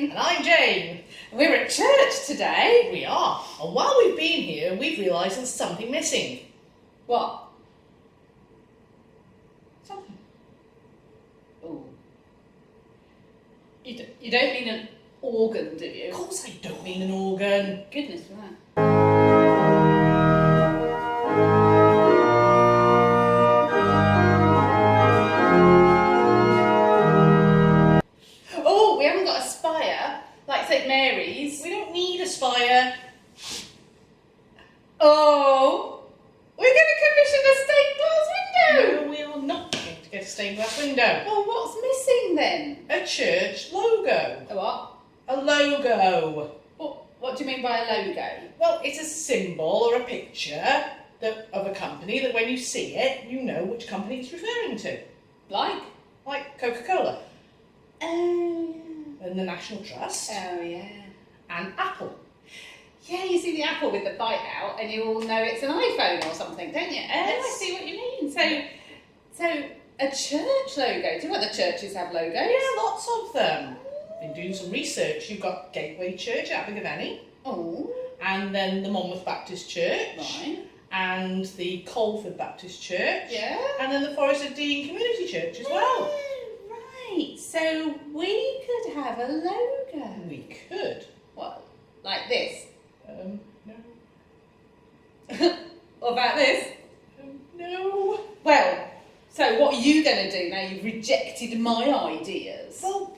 Jane. And I'm Jane. We're at church today. We are. And while we've been here, we've realised there's something missing. What? Something. Oh. You don't mean an organ, do you? Of course I don't mean an organ. Goodness for that. Oh, we haven't got a spire like St Mary's. We don't need a spire. Oh, we're going to commission a stained glass window. No, we are not going to get a stained glass window. Well, what's missing then? A church logo. A what? A logo. What do you mean by a logo? Well, it's a symbol or a picture of a company that when you see it, you know which company it's referring to. Like? Like Coca-Cola Oh, and the National Trust oh yeah. and Apple. Yeah, you see the apple with the bite out and you all know it's an iPhone or something, don't you? Oh, I see what you mean. So a church logo. Do you know what the churches have logos? Yeah, lots of them. Been doing some research. You've got Gateway Church at Abergavenny, Oh, and then the Monmouth Baptist Church, right. and the Colford Baptist Church, Yeah. and then the Forest of Dean Community Church as well. Oh, right. So we could have a logo. We could. What? Like this? No. What about this? No. Well, so what are you going to do now you've rejected my ideas? Well,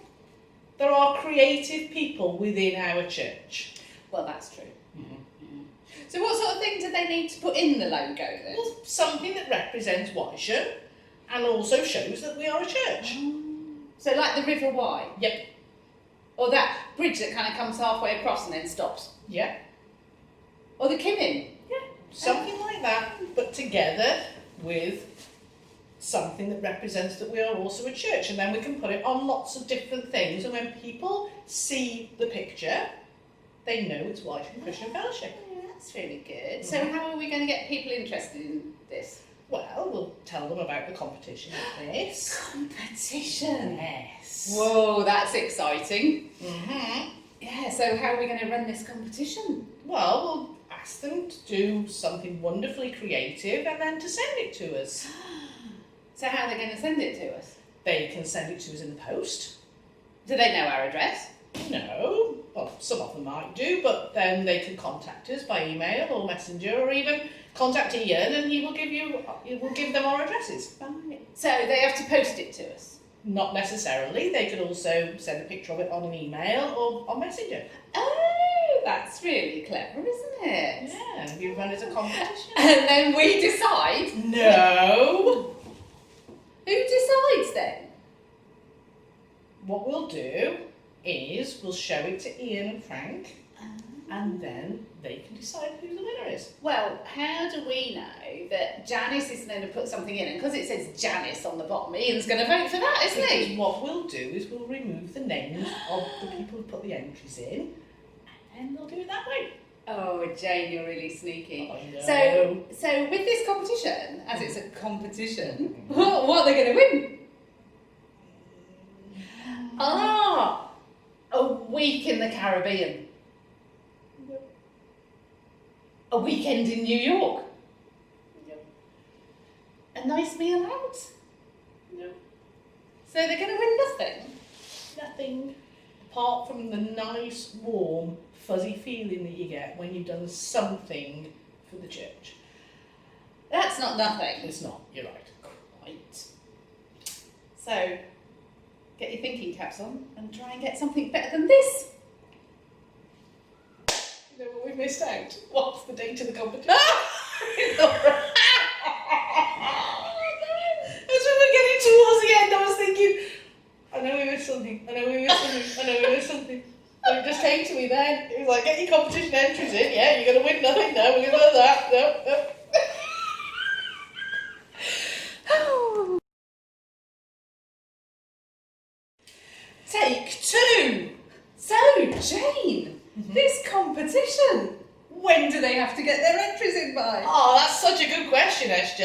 there are creative people within our church. Well, that's true. Mm-hmm. So what sort of thing do they need to put in the logo then? Well, something that represents Wiseham and also shows that we are a church. So like the River Wye? Yep. Or that bridge that kind of comes halfway across and then stops? Yeah. Or the Kimmin? Yeah. Something like that, but together with something that represents that we are also a church, and then we can put it on lots of different things, and when people see the picture, they know it's Wiseham Christian Fellowship. Yeah, that's really good. So how are we going to get people interested in this? Well, we'll tell them about the competition with this. Competition? Yes. Whoa, that's exciting. Mm-hmm. Yeah, so how are we going to run this competition? Well, we'll ask them to do something wonderfully creative and then to send it to us. So how are they going to send it to us? They can send it to us in the post. Do they know our address? No. Well, some of them might do, but then they can contact us by email or messenger, or even contact Ian and he will give them our addresses. Right. So they have to post it to us? Not necessarily. They could also send a picture of it on an email or on Messenger. Oh, that's really clever, isn't it? Yeah, have you run as a competition? And then we decide? No. Who decides then? What we'll do is we'll show it to Ian and Frank, and then they can decide who the winner is. Well, how do we know that Janice is going to put something in? And because it says Janice on the bottom, Ian's going to vote for that, isn't Because he? what we'll do is we'll remove the names of the people who put the entries in, and they'll do it that way. Oh, Jane, you're really sneaky. I know. So with this competition, as it's a competition, what are they going to win? Ah, a week in the Caribbean. No. A weekend in New York. No. A nice meal out. No. So they're going to win nothing. Nothing apart from the nice, warm, fuzzy feeling that you get when you've done something for the church. That's not nothing. It's not, you're right. Right. So, get your thinking caps on and try and get something better than this. You know what we missed out? What's the date of the competition? It's all right. As we were getting towards the end, I was thinking, I know we missed something, I know we missed something, I know we missed something. And it just came to me then. It was like, get your competition entries in, yeah, you're going to win nothing, no, we're going to do that, no. Take two. So, Jane, this competition, when do they have to get their entries in by? Oh, that's such a good question, SJ.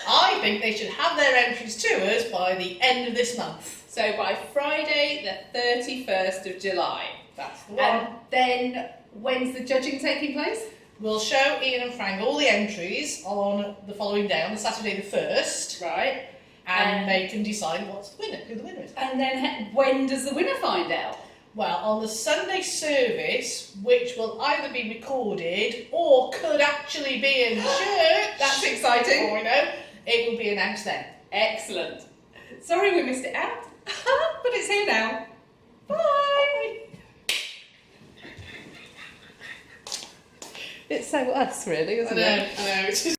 I think they should have their entries to us by the end of this month. So by Friday, the 31st of July. That's the one. And then when's the judging taking place? We'll show Ian and Frank all the entries on the following day, on the Saturday the 1st, Right. and they can decide who the winner is. And then when does the winner find out? Well, on the Sunday service, which will either be recorded or could actually be in church. That's exciting. Or, it will be announced then. Excellent. Sorry we missed it out, but it's here now. Bye. It's so us, really, isn't it? I know.